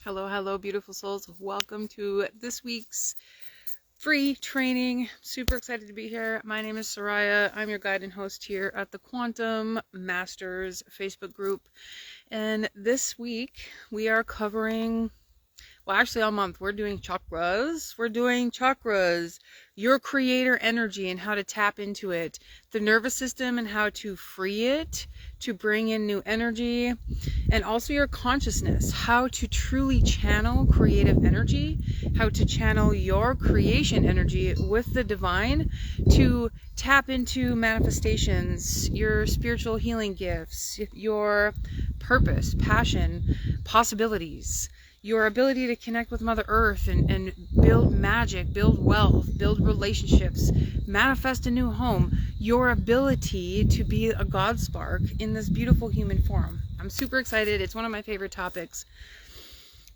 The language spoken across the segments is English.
Hello, beautiful souls. Welcome to this week's free training. Super excited to be here. My name is Soraya. I'm your guide and host here at the Quantum Masters Facebook group. And this week we are covering, well, actually all month, we're doing chakras. Your creator energy and how to tap into it. The nervous system and how to free it, to bring in new energy. And also your consciousness, how to truly channel creative energy, how to channel your creation energy with the divine to tap into manifestations, your spiritual healing gifts, your purpose, passion, possibilities, your ability to connect with Mother Earth and build magic, build wealth, build relationships, manifest a new home, your ability to be a God spark in this beautiful human form. I'm super excited. It's one of my favorite topics.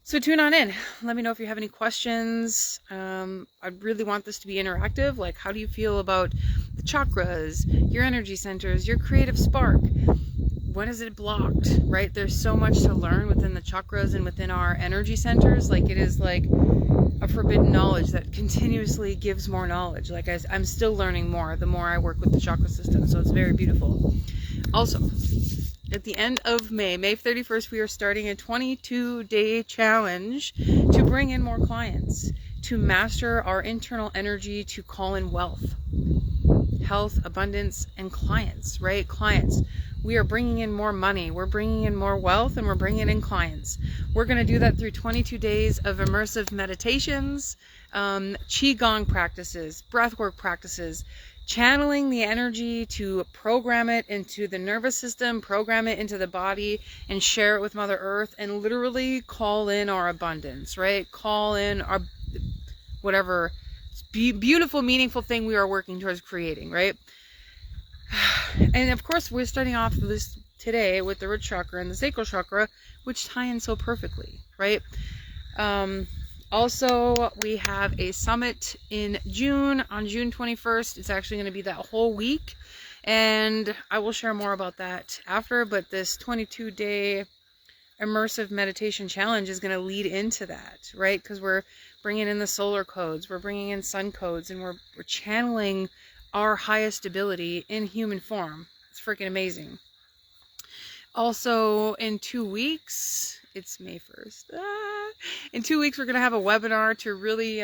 So tune on in. Let me know if you have any questions. I really want this to be interactive. Like, how do you feel about the chakras, your energy centers, your creative spark? When is it blocked, right? There's so much to learn within the chakras and within our energy centers. Like, it is like a forbidden knowledge that continuously gives more knowledge. Like, I'm still learning more the more I work with the chakra system. So it's very beautiful. Also, at the end of May 31st, we are starting a 22-day challenge to bring in more clients, to master our internal energy, to call in wealth, health, abundance, and clients, right? Clients. We are bringing in more money, we're bringing in more wealth, and we're bringing in clients. We're going to do that through 22 days of immersive meditations, qigong practices, breathwork practices, channeling the energy to program it into the nervous system, program it into the body, and share it with Mother Earth, and literally call in our abundance, right? Call in our whatever beautiful, meaningful thing we are working towards creating, right? And of course, we're starting off this today with the root chakra and the sacral chakra, which tie in so perfectly, right? Also, we have a summit in June, on June 21st. It's actually going to be that whole week, and I will share more about that after, but this 22-day immersive meditation challenge is going to lead into that, right? Because we're bringing in the solar codes, we're bringing in sun codes, and we're channeling our highest ability in human form. It's freaking amazing. Also, in 2 weeks, it's May 1st. In 2 weeks, we're going to have a webinar to really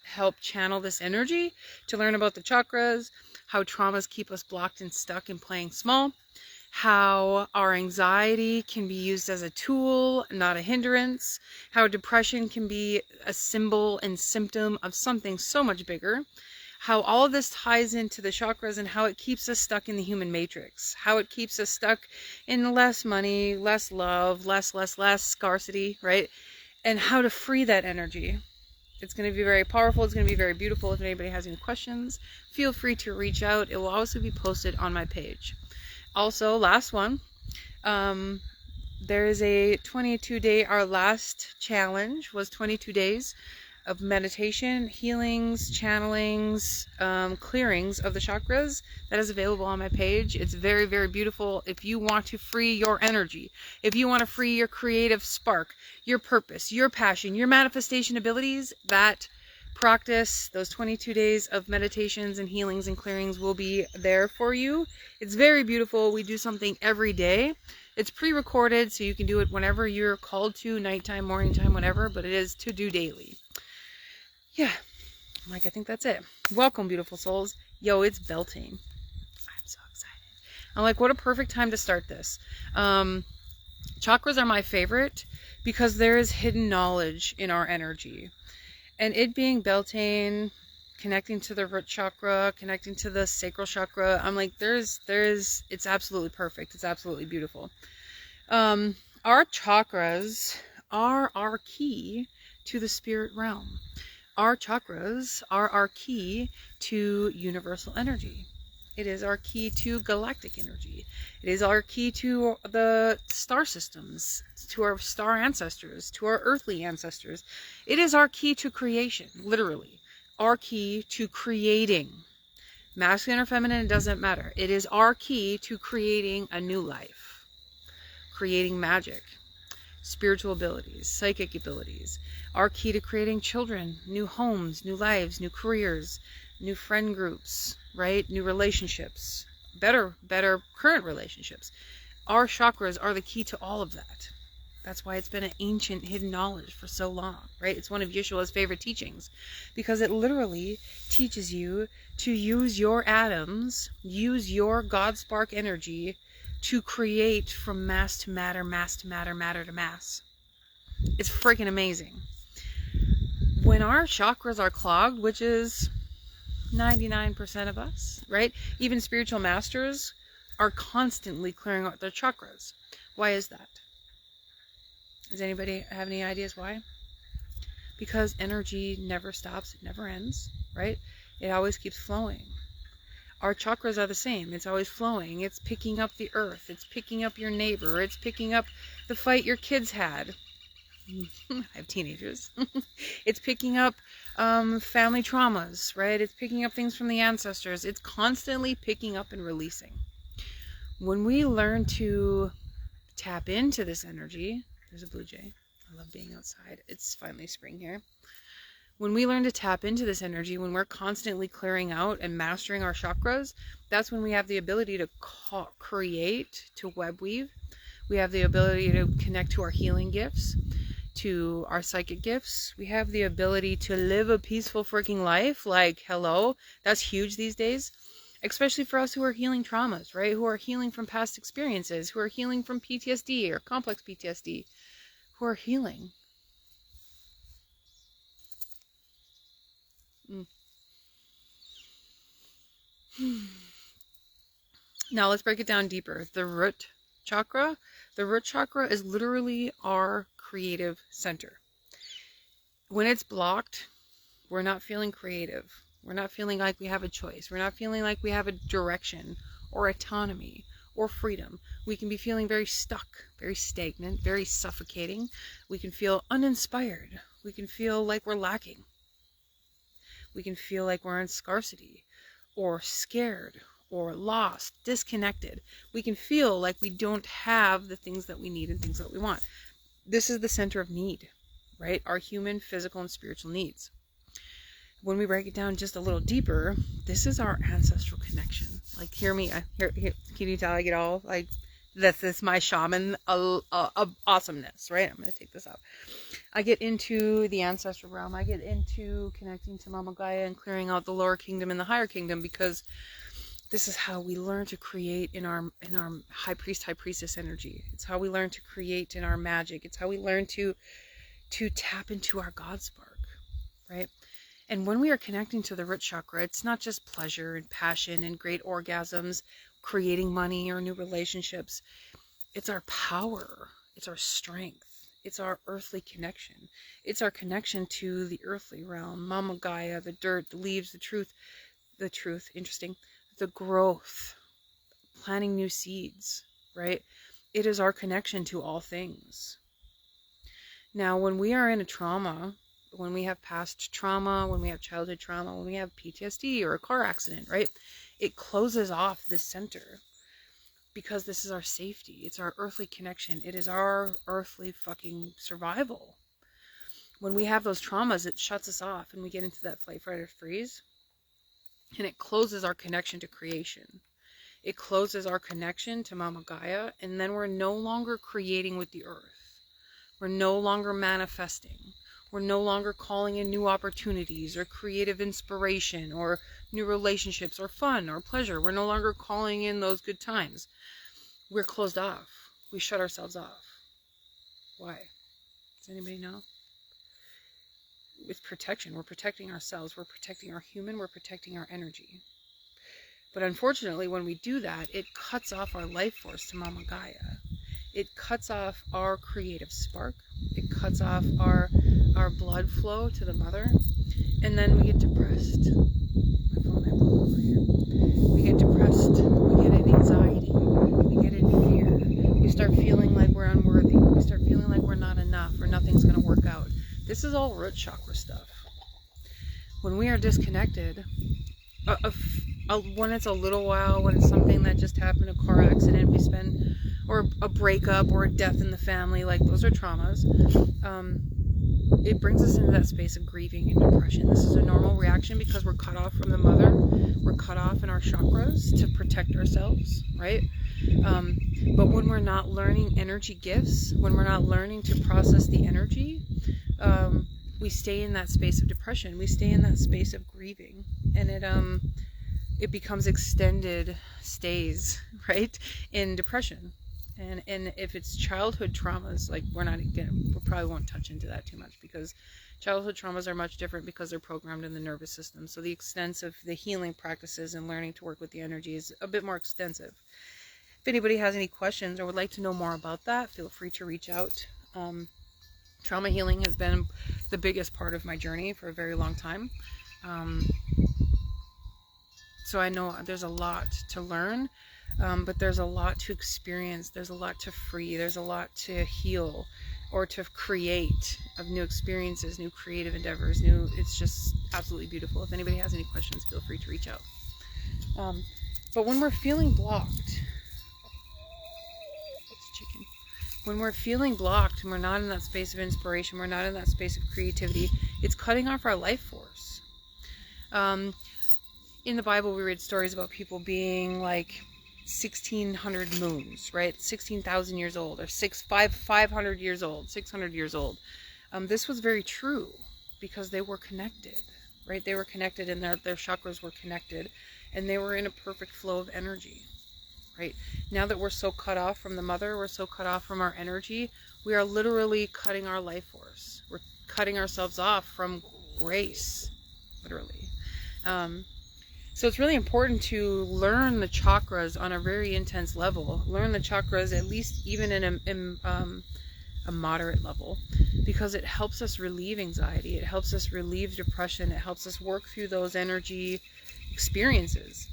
help channel this energy, to learn about the chakras, how traumas keep us blocked and stuck in playing small, how our anxiety can be used as a tool, not a hindrance, how depression can be a symbol and symptom of something so much bigger, how all of this ties into the chakras and how it keeps us stuck in the human matrix, how it keeps us stuck in less money, less love, less scarcity, right? And how to free that energy. It's going to be very powerful. It's going to be very beautiful. If anybody has any questions, feel free to reach out. It will also be posted on my page. Also, last one, there is a 22-day, our last challenge was 22 days of meditation, healings, channelings, clearings of the chakras. That is available on my page. It's very, very beautiful. If you want to free your energy, if you want to free your creative spark, your purpose, your passion, your manifestation abilities, that practice, those 22 days of meditations and healings and clearings will be there for you. It's very beautiful. We do something every day. It's pre-recorded, so you can do it whenever you're called to, nighttime, morning time, whatever, but it is to do daily. Yeah, I think that's it. Welcome, beautiful souls. Yo, it's belting. I'm so excited. I'm like, what a perfect time to start this. Chakras are my favorite because there is hidden knowledge in our energy. And it being Beltane, connecting to the root chakra, connecting to the sacral chakra, I'm like, it's absolutely perfect. It's absolutely beautiful. Our chakras are our key to the spirit realm. Our chakras are our key to universal energy. It is our key to galactic energy. It is our key to the star systems, to our star ancestors, to our earthly ancestors. It is our key to creation, literally. Our key to creating. Masculine or feminine, it doesn't matter. It is our key to creating a new life. Creating magic. spiritual abilities, psychic abilities, are key to creating children, new homes, new lives, new careers, new friend groups, right? New relationships, better current relationships. Our chakras are the key to all of that. That's why it's been an ancient hidden knowledge for so long, right? It's one of Yeshua's favorite teachings, because it literally teaches you to use your atoms, use your God spark energy to create from mass to matter, mass to matter, matter to mass. It's freaking amazing. When our chakras are clogged, which is 99% of us, right? Even spiritual masters are constantly clearing out their chakras. Why is that? Does anybody have any ideas why? Because energy never stops, it never ends, right? It always keeps flowing. Our chakras are the same. It's always flowing. It's picking up the earth. It's picking up your neighbor. It's picking up the fight your kids had. I have teenagers. It's picking up family traumas, right? It's picking up things from the ancestors. It's constantly picking up and releasing. When we learn to tap into this energy, there's a blue jay. I love being outside. It's finally spring here. When we learn to tap into this energy, when we're constantly clearing out and mastering our chakras, that's when we have the ability to create, to web weave. We have the ability to connect to our healing gifts, to our psychic gifts. We have the ability to live a peaceful freaking life. Like, hello, that's huge these days. Especially for us who are healing traumas, right? Who are healing from past experiences, who are healing from PTSD or complex PTSD, who are healing. Now let's break it down deeper. The root chakra is literally our creative center. When it's blocked, we're not feeling creative. We're not feeling like we have a choice. We're not feeling like we have a direction or autonomy or freedom. We can be feeling very stuck, very stagnant, very suffocating. We can feel uninspired. We can feel like we're lacking. We can feel like we're in scarcity or scared or lost, disconnected. We can feel like we don't have the things that we need and things that we want. This is the center of need, right? Our human, physical, and spiritual needs. When we break it down just a little deeper, this is our ancestral connection. Like, hear me. Can you tell I get all like this is my shaman awesomeness, right? I'm going to take this out. I get into the ancestral realm. I get into connecting to Mama Gaia and clearing out the lower kingdom and the higher kingdom, because this is how we learn to create in our high priest, high priestess energy. It's how we learn to create in our magic. It's how we learn to tap into our God spark, right? And when we are connecting to the root chakra, it's not just pleasure and passion and great orgasms, creating money or new relationships. It's our power. It's our strength. It's our earthly connection. It's our connection to the earthly realm, Mama Gaia, the dirt, the leaves, the truth, interesting, the growth, planting new seeds, right? It is our connection to all things. Now, when we are in a trauma, when we have past trauma, when we have childhood trauma, when we have PTSD or a car accident, right? It closes off this center, because this is our safety. It's our earthly connection. It is our earthly fucking survival. When we have those traumas, it shuts us off and we get into that flight, fight, or freeze. And it closes our connection to creation. It closes our connection to Mama Gaia, and then we're no longer creating with the earth. We're no longer manifesting. We're no longer calling in new opportunities or creative inspiration or new relationships or fun or pleasure. We're no longer calling in those good times. We're closed off. We shut ourselves off. Why? Does anybody know? It's protection. We're protecting ourselves. We're protecting our human. We're protecting our energy. But unfortunately, when we do that, it cuts off our life force to Mama Gaia. It cuts off our creative spark. It cuts off our blood flow to the mother. And then we get depressed. My phone might blow over here. We get depressed. We get in anxiety. We get in fear. We start feeling like we're unworthy. We start feeling like we're not enough or nothing's going to work out. This is all root chakra stuff. When we are disconnected, when it's a little while, when it's something that just happened, a car accident, we spend or a breakup or a death in the family, like those are traumas. It brings us into that space of grieving and depression. This is a normal reaction because we're cut off from the mother. We're cut off in our chakras to protect ourselves, right? But when we're not learning energy gifts, when we're not learning to process the energy, we stay in that space of depression. We stay in that space of grieving, and it becomes extended stays, right, in depression. And if it's childhood traumas, like we probably won't touch into that too much, because childhood traumas are much different because they're programmed in the nervous system. So the extent of the healing practices and learning to work with the energy is a bit more extensive. If anybody has any questions or would like to know more about that, feel free to reach out. Trauma healing has been the biggest part of my journey for a very long time. So I know there's a lot to learn, but there's a lot to experience. There's a lot to free. There's a lot to heal or to create of new experiences, new creative endeavors. It's just absolutely beautiful. If anybody has any questions, feel free to reach out. But when we're feeling blocked, when we're feeling blocked and we're not in that space of inspiration, we're not in that space of creativity, it's cutting off our life force. In the Bible, we read stories about people being like 1,600 moons, right? 16,000 years old, or 500 years old, 600 years old. This was very true because they were connected, right? They were connected, and their chakras were connected, and they were in a perfect flow of energy, right? Now that we're so cut off from the mother, we're so cut off from our energy, we are literally cutting our life force. We're cutting ourselves off from grace, literally. So it's really important to learn the chakras on a very intense level. Learn the chakras at least even in a moderate level, because it helps us relieve anxiety. It helps us relieve depression. It helps us work through those energy experiences.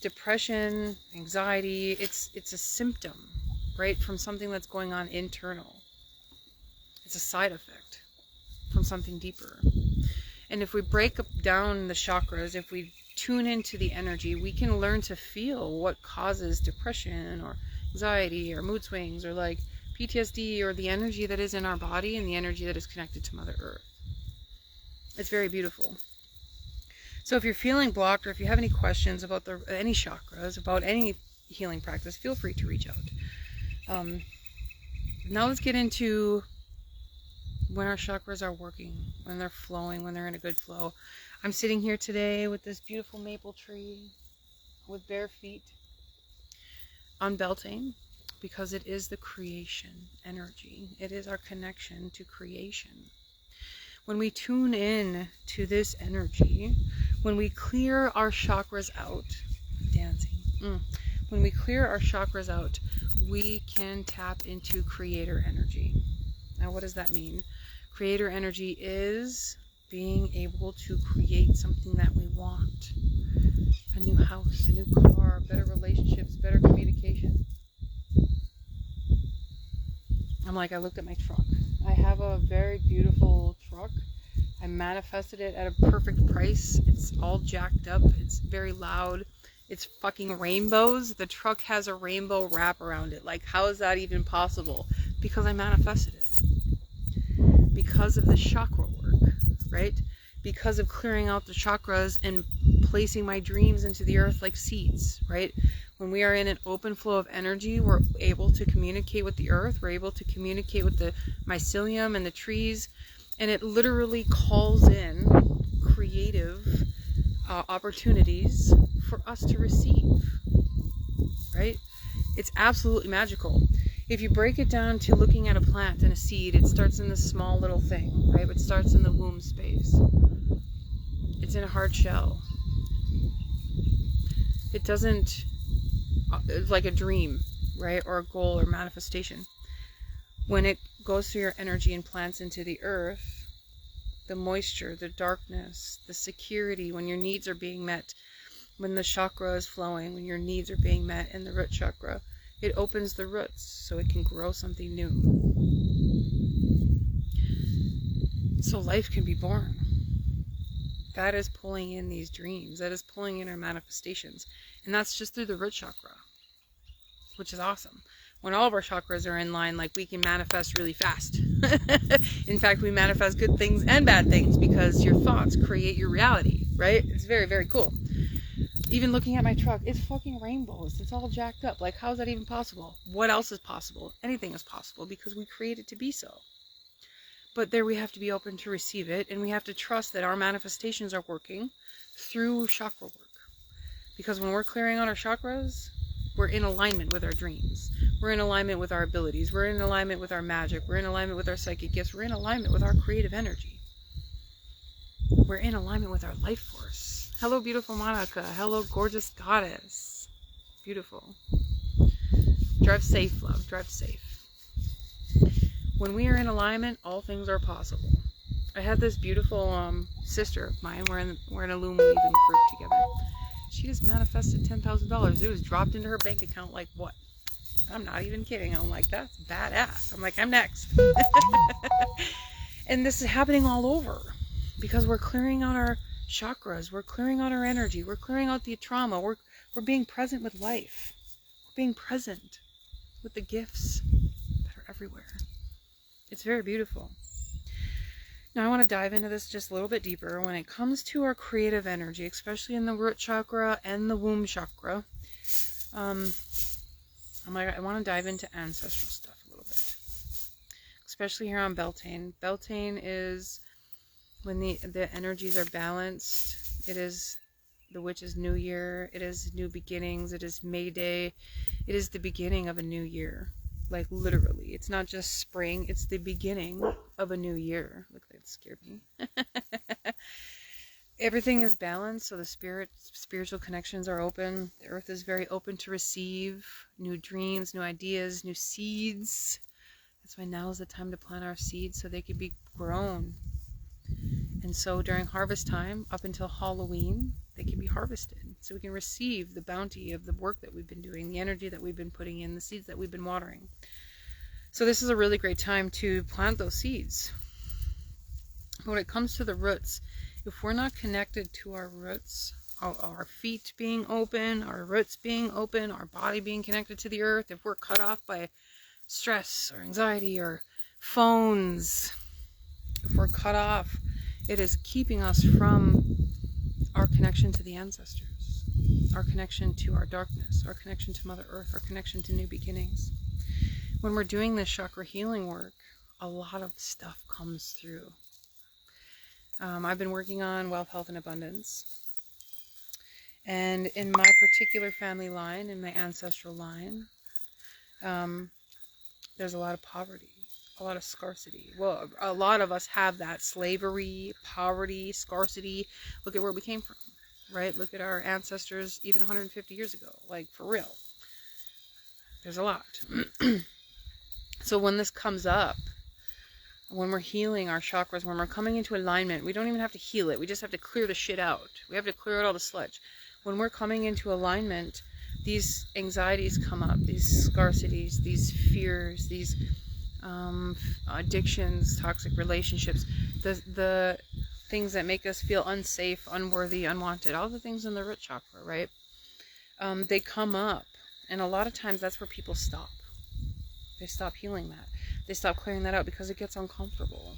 Depression, anxiety, it's a symptom, right, from something that's going on internal. It's a side effect from something deeper. And if we break down the chakras, if we tune into the energy, we can learn to feel what causes depression or anxiety or mood swings or like PTSD, or the energy that is in our body and the energy that is connected to Mother Earth. It's very beautiful. So if you're feeling blocked, or if you have any questions about any chakras, about any healing practice, feel free to reach out. Now let's get into when our chakras are working, when they're flowing, when they're in a good flow. I'm sitting here today with this beautiful maple tree with bare feet on Beltane, because it is the creation energy. It is our connection to creation. When we tune in to this energy, when we clear our chakras out, when we clear our chakras out, we can tap into creator energy. Now, what does that mean? Creator energy is being able to create something that we want. A new house, a new car, better relationships, better communication. I looked at my truck. I have a very beautiful truck. I manifested it at a perfect price. It's all jacked up. It's very loud. It's fucking rainbows. The truck has a rainbow wrap around it. Like, how is that even possible? Because I manifested it. Because of the chakra work, right? Because of clearing out the chakras and placing my dreams into the earth like seeds, right? When we are in an open flow of energy, we're able to communicate with the earth. We're able to communicate with the mycelium and the trees. And it literally calls in creative opportunities for us to receive, right? It's absolutely magical. If you break it down to looking at a plant and a seed, it starts in this small little thing, right? It starts in the womb space. It's in a hard shell. It doesn't, it's like a dream, right? Or a goal or manifestation. When it goes through your energy and plants into the earth, the moisture, the darkness, the security, when your needs are being met, when the chakra is flowing, when your needs are being met in the root chakra, it opens the roots so it can grow something new. So life can be born. That is pulling in these dreams. That is pulling in our manifestations. And that's just through the root chakra, which is awesome. When all of our chakras are in line, like, we can manifest really fast. In fact, we manifest good things and bad things because your thoughts create your reality, right? It's very, very cool. Even looking at my truck, it's fucking rainbows. It's all jacked up. Like, how is that even possible? What else is possible? Anything is possible because we create it to be so. But there we have to be open to receive it, and we have to trust that our manifestations are working through chakra work. Because when we're clearing out our chakras, we're in alignment with our dreams. We're in alignment with our abilities. We're in alignment with our magic. We're in alignment with our psychic gifts. We're in alignment with our creative energy. We're in alignment with our life force. Hello, beautiful Monica. Hello, gorgeous goddess. Beautiful. Drive safe, love. Drive safe. When we are in alignment, all things are possible. I had this beautiful sister of mine. We're in a loom weaving group together. She just manifested $10,000. It was dropped into her bank account like what? I'm not even kidding. I'm like, that's badass. I'm like, I'm next. And this is happening all over because we're clearing out our chakras. We're clearing out our energy. We're clearing out the trauma. We're being present with life. We're being present with the gifts that are everywhere. It's very beautiful. Now I want to dive into this just a little bit deeper. When it comes to our creative energy, especially in the root chakra and the womb chakra, I want to dive into ancestral stuff a little bit, especially here on Beltane. Beltane is when the energies are balanced. It is the witch's new year. It is new beginnings. It is May Day. It is the beginning of a new year. Like, literally. It's not just spring. It's the beginning of a new year. Look, that scared me. Everything is balanced, so the spiritual connections are open. The earth is very open to receive new dreams, new ideas, new seeds. That's why now is the time to plant our seeds so they can be grown. And so during harvest time, up until Halloween, they can be harvested. So we can receive the bounty of the work that we've been doing, the energy that we've been putting in, the seeds that we've been watering. So this is a really great time to plant those seeds. When it comes to the roots, if we're not connected to our roots, our feet being open, our roots being open, our body being connected to the earth, if we're cut off by stress or anxiety or phones, if we're cut off, it is keeping us from our connection to the ancestors, our connection to our darkness, our connection to Mother Earth, our connection to new beginnings. When we're doing this chakra healing work, a lot of stuff comes through. I've been working on wealth, health, and abundance. And in my particular family line, in my ancestral line, there's a lot of poverty, a lot of scarcity. Well, a lot of us have that: slavery, poverty, scarcity. Look at where we came from, right? Look at our ancestors even 150 years ago, like, for real. There's a lot. So when this comes up, when we're healing our chakras, when we're coming into alignment, we don't even have to heal it. We just have to clear the shit out. We have to clear out all the sludge. When we're coming into alignment, these anxieties come up, these scarcities, these fears, these addictions, toxic relationships, the things that make us feel unsafe, unworthy, unwanted, all the things in the root chakra, right? They come up, and a lot of times that's where people stop. They stop healing that. They stop clearing that out because it gets uncomfortable.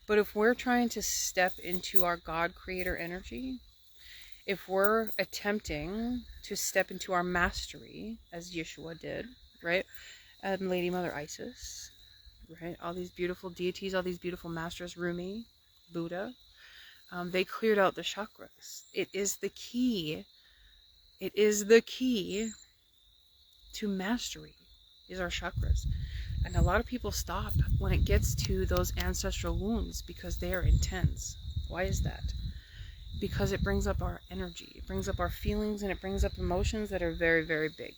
But if we're trying to step into our God creator energy, if we're attempting to step into our mastery, as Yeshua did, right? Lady Mother Isis, right? All these beautiful deities, all these beautiful masters, Rumi, Buddha, they cleared out the chakras. It is the key. It is the key to mastery, is our chakras. And a lot of people stop when it gets to those ancestral wounds because they are intense. Why is that? Because it brings up our energy, it brings up our feelings, and it brings up emotions that are very, very big.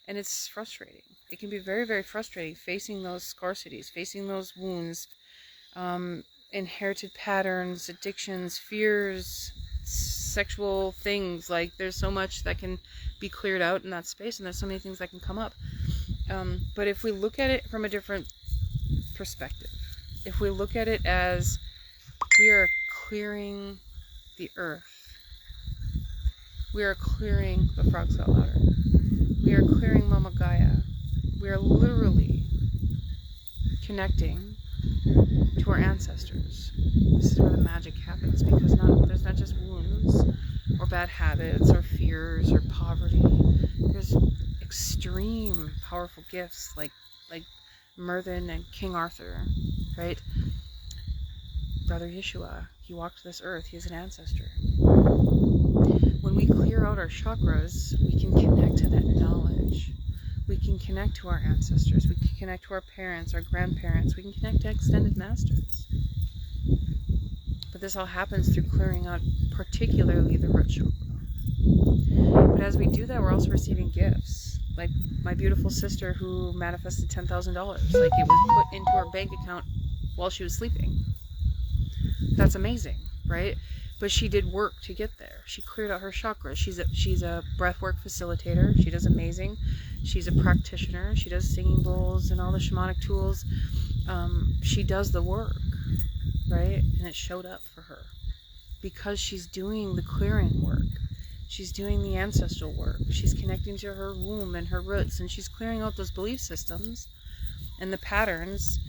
And it's frustrating. It can be very, very frustrating facing those scarcities, facing those wounds, inherited patterns, addictions, fears, sexual things. Like, there's so much that can be cleared out in that space, and there's so many things that can come up. But if we look at it from a different perspective, if we look at it as we are clearing the earth, we are clearing the frogs out louder. We are clearing Mama Gaia. We are literally connecting to our ancestors. This is where the magic happens, because there's not just wounds or bad habits or fears or poverty. There's extreme powerful gifts like Merlin and King Arthur, right? Brother Yeshua, he walked this earth, he is an ancestor. When we clear out our chakras, we can connect to that knowledge. We can connect to our ancestors. We can connect to our parents, our grandparents. We can connect to extended masters. But this all happens through clearing out particularly the root chakra. But as we do that, we're also receiving gifts. Like my beautiful sister who manifested $10,000. Like it was put into her bank account while she was sleeping. That's amazing, right? But she did work to get there. She cleared out her chakras. She's a breathwork facilitator. She does amazing. She's a practitioner. She does singing bowls and all the shamanic tools. She does the work, right? And it showed up for her because she's doing the clearing work. She's doing the ancestral work. She's connecting to her womb and her roots, and she's clearing out those belief systems and the patterns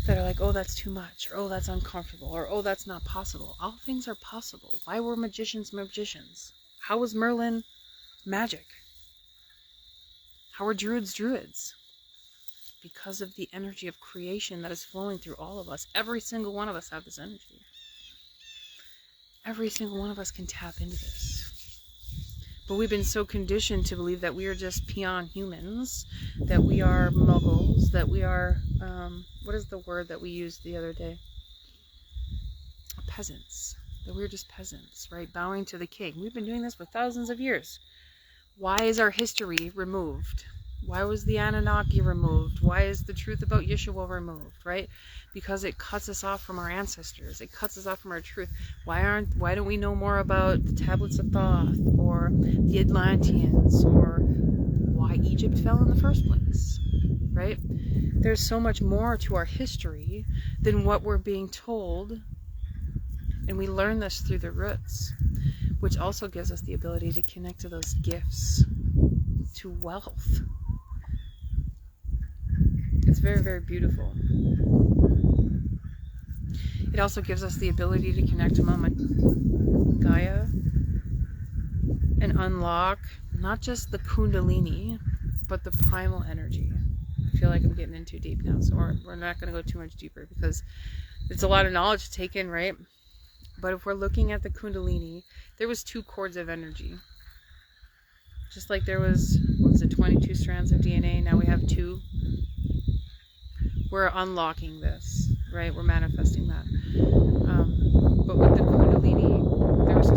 that are like, oh, that's too much, or oh, that's uncomfortable, or oh, that's not possible. All things are possible. Why were magicians magicians? How was Merlin magic? How are druids druids? Because of the energy of creation that is flowing through all of us. Every single one of us have this energy. Every single one of us can tap into this. But we've been so conditioned to believe that we are just peon humans, that we are muggles, that we are, what is the word that we used the other day? Peasants. That we're just peasants, right? Bowing to the king. We've been doing this for thousands of years. Why is our history removed? Why was the Anunnaki removed? Why is the truth about Yeshua removed, right? Because it cuts us off from our ancestors. It cuts us off from our truth. Why don't we know more about the tablets of Thoth or the Atlanteans or why Egypt fell in the first place, right? There's so much more to our history than what we're being told. And we learn this through the roots, which also gives us the ability to connect to those gifts, to wealth. It's very, very beautiful. It also gives us the ability to connect to Mama Gaia and unlock not just the Kundalini, but the primal energy. I feel like I'm getting in too deep now, so we're not going to go too much deeper because it's a lot of knowledge to take in, right? But if we're looking at the Kundalini, there was 2 cords of energy. Just like there was, 22 strands of DNA, now we have 2. We're unlocking this, right? We're manifesting that. But with the Kundalini, there was 2,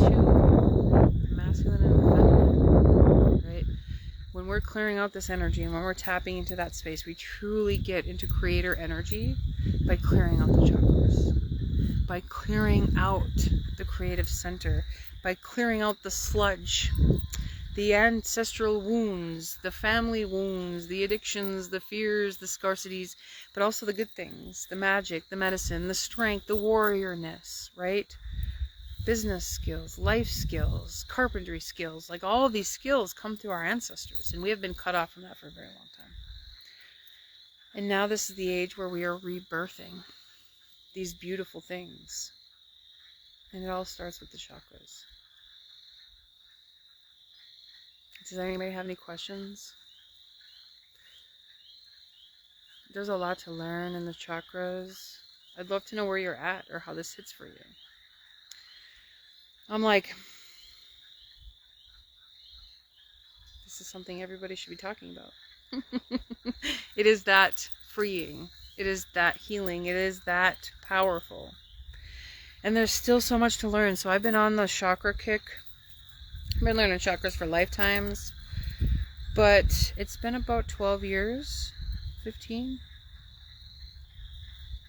masculine and feminine, right? When we're clearing out this energy and when we're tapping into that space, we truly get into creator energy by clearing out the chakras, by clearing out the creative center, by clearing out the sludge, the ancestral wounds, the family wounds, the addictions, the fears, the scarcities, but also the good things, the magic, the medicine, the strength, the warriorness, right? Business skills, life skills, carpentry skills, like all of these skills come through our ancestors, and we have been cut off from that for a very long time. And now this is the age where we are rebirthing these beautiful things. And it all starts with the chakras. Does anybody have any questions? There's a lot to learn in the chakras. I'd love to know where you're at or how this hits for you. I'm like, this is something everybody should be talking about. It is that freeing. It is that healing. It is that powerful. And there's still so much to learn. So I've been on the chakra kick. I've been learning chakras for lifetimes. But it's been about 12 years. 15?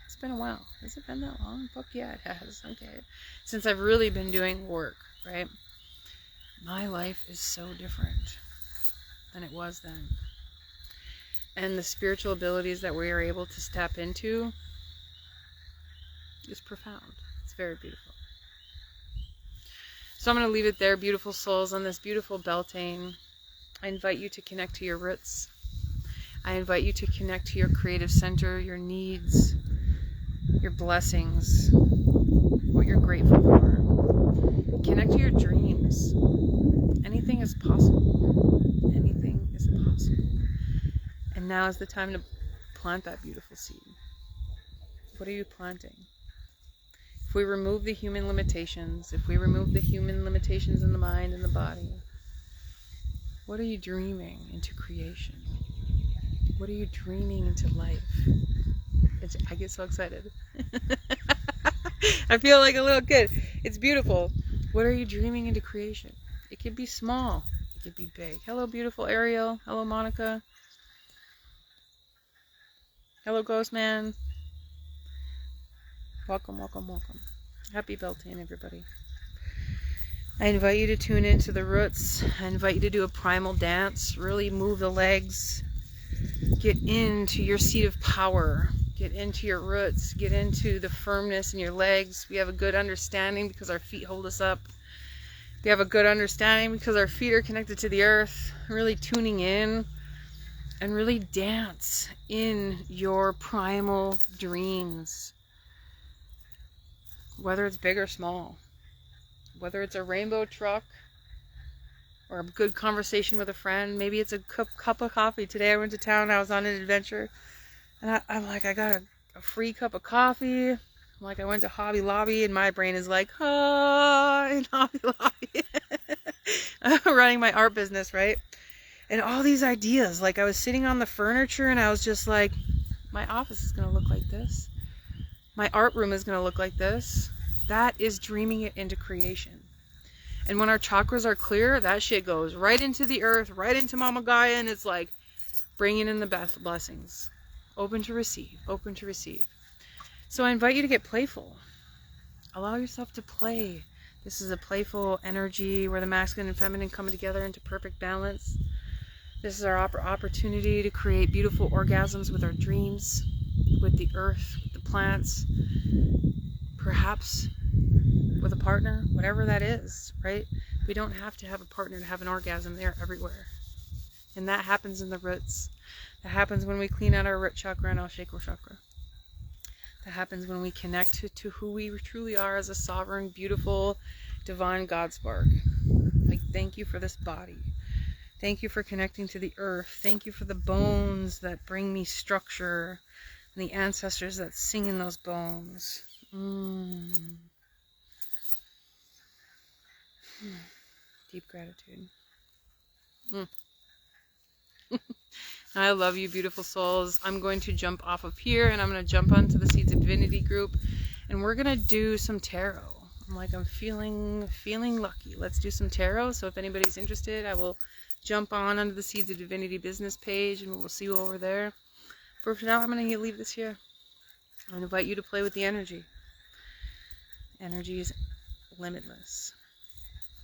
It's been a while. Has it been that long? Fuck yeah, it has. Okay. Since I've really been doing work, right? My life is so different than it was then. And the spiritual abilities that we are able to step into is profound. It's very beautiful. So I'm going to leave it there, beautiful souls, on this beautiful Beltane. I invite you to connect to your roots. I invite you to connect to your creative center, your needs, your blessings, what you're grateful for. Connect to your dreams. Anything is possible. Anything is possible. And now is the time to plant that beautiful seed. What are you planting? If we remove the human limitations, if we remove the human limitations in the mind and the body, what are you dreaming into creation? What are you dreaming into life? I get so excited. I feel like a little kid. It's beautiful. What are you dreaming into creation? It could be small. It could be big. Hello, beautiful Ariel. Hello, Monica. Hello, Ghost Man. Welcome, welcome, welcome. Happy Beltane, everybody. I invite you to tune into the roots. I invite you to do a primal dance. Really move the legs. Get into your seat of power. Get into your roots. Get into the firmness in your legs. We have a good understanding because our feet hold us up. We have a good understanding because our feet are connected to the earth. Really tuning in and really dance in your primal dreams. Whether it's big or small. Whether it's a rainbow truck or a good conversation with a friend. Maybe it's a cup of coffee. Today I went to town. I was on an adventure. And I'm like, I got a free cup of coffee. I'm like, I went to Hobby Lobby. And my brain is like, oh, in Hobby Lobby. I'm running my art business, right? And all these ideas. Like I was sitting on the furniture and I was just like, my office is going to look like this. My art room is going to look like this. That is dreaming it into creation. And when our chakras are clear, that shit goes right into the earth, right into Mama Gaia, and it's like bringing in the blessings. Open to receive, open to receive. So I invite you to get playful. Allow yourself to play. This is a playful energy where the masculine and feminine come together into perfect balance. This is our opportunity to create beautiful orgasms with our dreams, with the earth, with the plants, perhaps with a partner, whatever that is, right? We don't have to have a partner to have an orgasm. They're everywhere. And that happens in the roots. That happens when we clean out our root chakra and our sacral chakra. That happens when we connect to who we truly are as a sovereign, beautiful, divine God spark. Like, thank you for this body. Thank you for connecting to the earth. Thank you for the bones that bring me structure and the ancestors that sing in those bones. Deep gratitude. I love you, beautiful souls. I'm going to jump off of here and I'm going to jump onto the Seeds of Divinity group and we're going to do some tarot. I'm feeling lucky. Let's do some tarot. So if anybody's interested, I will jump on under the Seeds of Divinity business page and we'll see you over there. But for now, I'm going to leave this here. I invite you to play with the energy. Energy is limitless.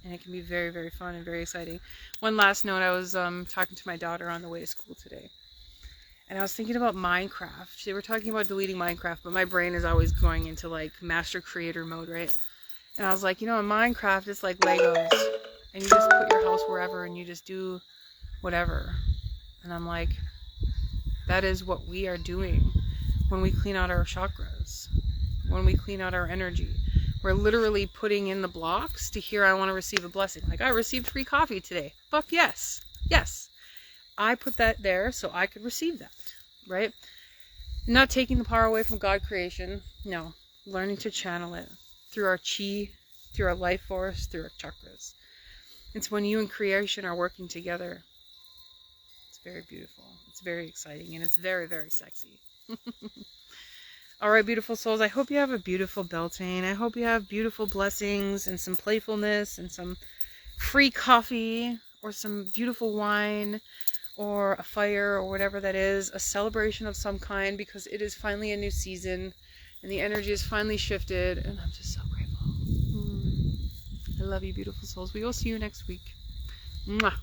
And it can be very, very fun and very exciting. One last note, I was talking to my daughter on the way to school today. And I was thinking about Minecraft. They were talking about deleting Minecraft, but my brain is always going into like master creator mode, right? And I was like, in Minecraft, it's like Legos. And you just put your house wherever and you just do whatever. And I'm like, that is what we are doing when we clean out our chakras. When we clean out our energy. We're literally putting in the blocks to hear I want to receive a blessing. Like, I received free coffee today. Fuck yes. Yes. I put that there so I could receive that. Right? Not taking the power away from God creation. No. Learning to channel it through our chi, through our life force, through our chakras. It's when you and creation are working together. It's very beautiful. It's very exciting. And it's very, very sexy. Alright, beautiful souls, I hope you have a beautiful Beltane. I hope you have beautiful blessings and some playfulness and some free coffee or some beautiful wine or a fire or whatever that is. A celebration of some kind because it is finally a new season and the energy is finally shifted and I'm just so grateful. I love you, beautiful souls. We will see you next week. Mwah.